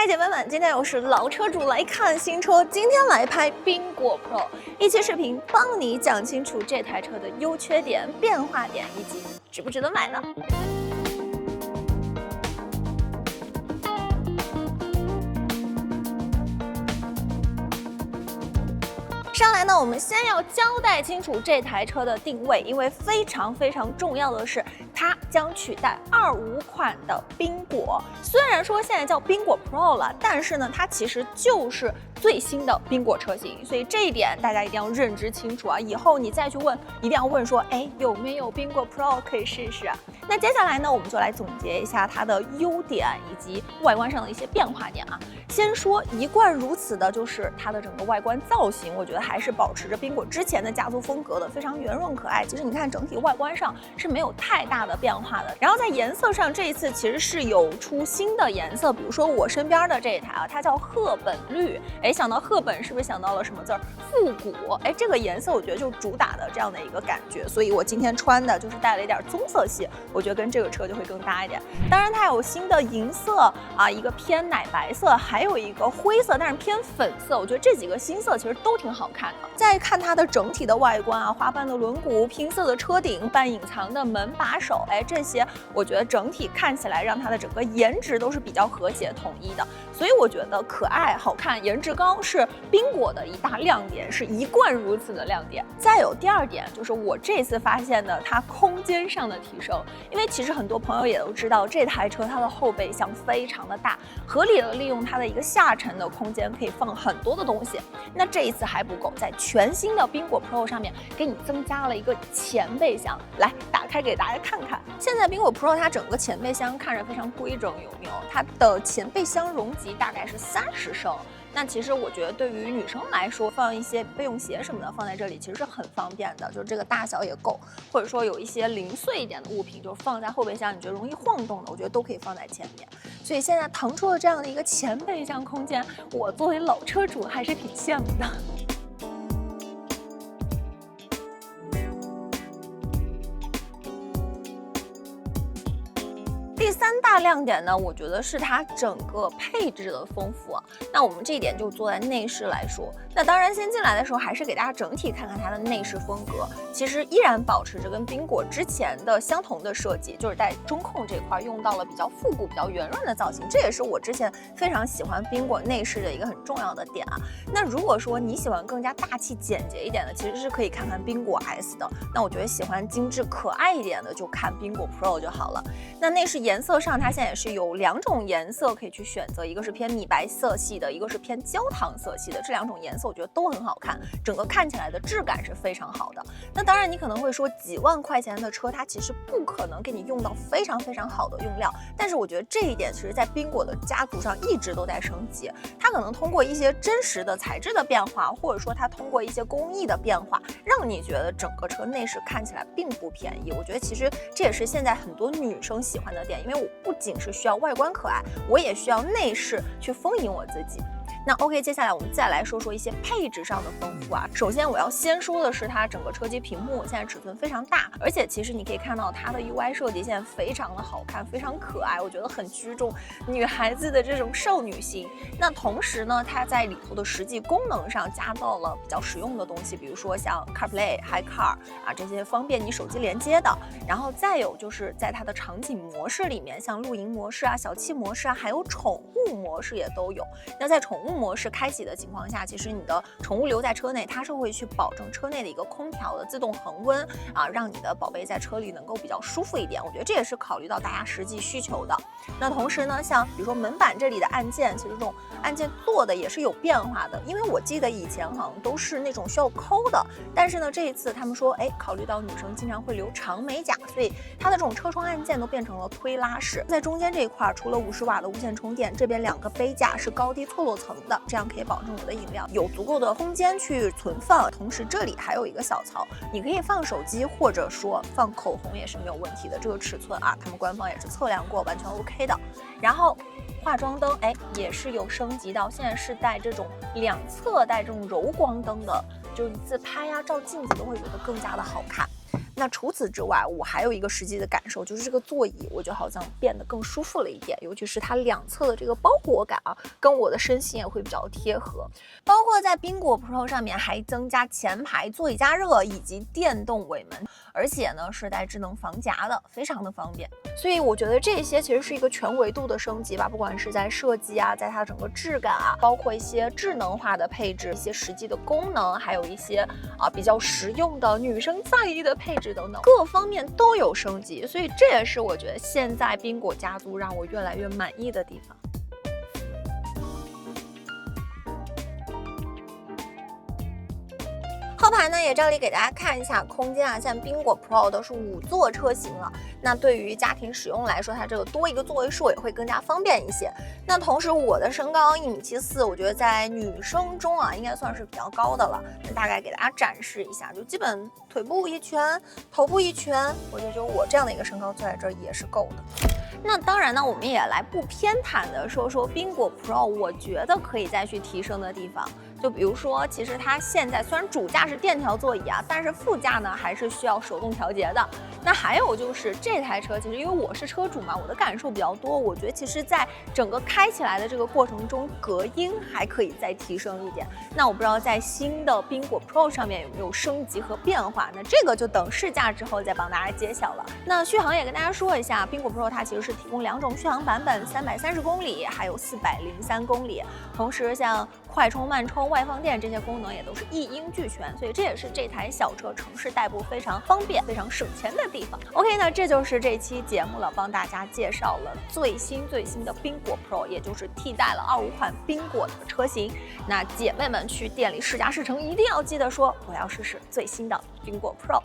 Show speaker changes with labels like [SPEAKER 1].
[SPEAKER 1] 嗨，姐妹们，今天又是老车主来看新车，今天来拍缤果 Pro， 一期视频帮你讲清楚这台车的优缺点、变化点以及值不值得买呢？上来呢，我们先要交代清楚这台车的定位，因为非常重要的是，它将取代25款的缤果。虽然说现在叫缤果 Pro 了，但是呢，它其实就是最新的缤果车型，所以这一点大家一定要认知清楚啊！以后你再去问，一定要问说，哎，有没有缤果 Pro 可以试试啊？那接下来呢，我们就来总结一下它的优点以及外观上的一些变化点啊。先说一贯如此的就是它的整个外观造型，我觉得还是保持着缤果之前的家族风格的，非常圆润可爱。其实你看整体外观上是没有太大的变化的。然后在颜色上，这一次其实是有出新的颜色，比如说我身边的这一台啊，它叫赫本绿。哎，想到赫本是不是想到了什么字儿？复古。哎，这个颜色我觉得就主打的这样的一个感觉，所以我今天穿的就是带了一点棕色系，我觉得跟这个车就会更搭一点。当然它有新的银色啊，一个偏奶白色，还有一个灰色，但是偏粉色。我觉得这几个新色其实都挺好看的。再看它的整体的外观啊，花斑的轮毂、拼色的车顶、半隐藏的门把手，哎，这些我觉得整体看起来让它的整个颜值都是比较和谐统一的。所以我觉得可爱、好看、颜值高是缤果的一大亮点，是一贯如此的亮点。再有第二点就是我这次发现的它空间上的提升，因为其实很多朋友也都知道这台车它的后备箱非常的大，合理的利用它的一个下沉的空间可以放很多的东西。那这一次还不够，在全新的缤果 Pro 上面给你增加了一个前备箱，来打开给大家看看。现在缤果 Pro 它整个前备箱看着非常规整有没有？它的前备箱容积大概是30升。那其实我觉得对于女生来说，放一些备用鞋什么的放在这里其实是很方便的，就是这个大小也够，或者说有一些零碎一点的物品，就放在后备箱，你觉得容易晃动的，我觉得都可以放在前面。所以现在腾出了这样的一个前备箱空间，我作为老车主还是挺羡慕的。第三大亮点呢，我觉得是它整个配置的丰富啊。那我们这一点就坐在内饰来说，那当然先进来的时候还是给大家整体看看它的内饰风格，其实依然保持着跟缤果之前的相同的设计，就是在中控这块用到了比较复古、比较圆润的造型，这也是我之前非常喜欢缤果内饰的一个很重要的点啊。那如果说你喜欢更加大气简洁一点的，其实是可以看看缤果 S 的。那我觉得喜欢精致可爱一点的，就看缤果 Pro 就好了。那内饰颜色上，它现在也是有2种颜色可以去选择，一个是偏米白色系的，一个是偏焦糖色系的。这2种颜色我觉得都很好看，整个看起来的质感是非常好的。那当然，你可能会说，几万块钱的车，它其实不可能给你用到非常好的用料。但是我觉得这一点，其实在缤果的家族上一直都在升级。它可能通过一些真实的材质的变化，或者说它通过一些工艺的变化，让你觉得整个车内饰看起来并不便宜。我觉得其实这也是现在很多女生喜欢的点，因为我不仅是需要外观可爱，我也需要内饰去丰盈我自己。那 OK， 接下来我们再来说说一些配置上的丰富啊。首先我要先说的是它整个车机屏幕现在尺寸非常大，而且其实你可以看到它的 UI 设计现在非常的好看，非常可爱，我觉得很居重女孩子的这种少女心。那同时呢，它在里头的实际功能上加到了比较实用的东西，比如说像 CarPlay、HiCar 啊这些方便你手机连接的。然后再有就是在它的场景模式里面，像露营模式啊、小憩模式啊，还有宠物模式也都有。那在宠物模式开启的情况下，其实你的宠物留在车内，它是会去保证车内的一个空调的自动恒温啊，让你的宝贝在车里能够比较舒服一点。我觉得这也是考虑到大家实际需求的。那同时呢，像比如说门板这里的按键，其实这种按键做的也是有变化的，因为我记得以前好像都是那种需要抠的，但是呢这一次他们说，哎，考虑到女生经常会留长美甲，所以它的这种车窗按键都变成了推拉式。在中间这一块，除了50瓦的无线充电，这边2个杯架是高低错落层的，这样可以保证我的饮料有足够的空间去存放。同时这里还有一个小槽，你可以放手机或者说放口红也是没有问题的，这个尺寸啊，他们官方也是测量过，完全 OK 的。然后化妆灯，哎，也是有升级到现在是带这种2侧带这种柔光灯的，就是你自拍呀、照镜子都会觉得更加的好看。那除此之外，我还有一个实际的感受，就是这个座椅我觉得好像变得更舒服了一点，尤其是它两侧的这个包裹感啊，跟我的身形也会比较贴合。包括在宾果 Pro 上面还增加前排座椅加热以及电动尾门，而且呢是带智能防夹的，非常的方便。所以我觉得这些其实是一个全维度的升级吧，不管是在设计啊，在它整个质感啊，包括一些智能化的配置，一些实际的功能，还有一些比较实用的女生在意的配置等等，各方面都有升级。所以这也是我觉得现在宾果家族让我越来越满意的地方。后排呢也照例给大家看一下空间啊，现在宾果 Pro 都是5座车型了，那对于家庭使用来说，它这个多一个座位数也会更加方便一些。那同时我的身高1.74米，我觉得在女生中啊应该算是比较高的了。那大概给大家展示一下，就基本腿部一拳，头部一拳，我觉得就我这样的一个身高坐在这儿也是够的。那当然呢，我们也来不偏袒的说说宾果 Pro， 我觉得可以再去提升的地方。就比如说，其实它现在虽然主驾是电调座椅啊，但是副驾呢还是需要手动调节的。那还有就是这台车，其实因为我是车主嘛，我的感受比较多，我觉得其实在整个开起来的这个过程中，隔音还可以再提升一点。那我不知道在新的宾果 Pro 上面有没有升级和变化，那这个就等试驾之后再帮大家揭晓了。那续航也跟大家说一下，宾果 Pro 它其实是提供2种续航版本，330公里，还有403公里。同时像快充、慢充、外放电这些功能也都是一应俱全，所以这也是这台小车城市代步非常方便、非常省钱的地方。OK， 那这就是这期节目了，帮大家介绍了最新的宾果 Pro， 也就是替代了25款宾果的车型。那姐妹们去店里试驾试乘，一定要记得说我要试试最新的宾果 Pro。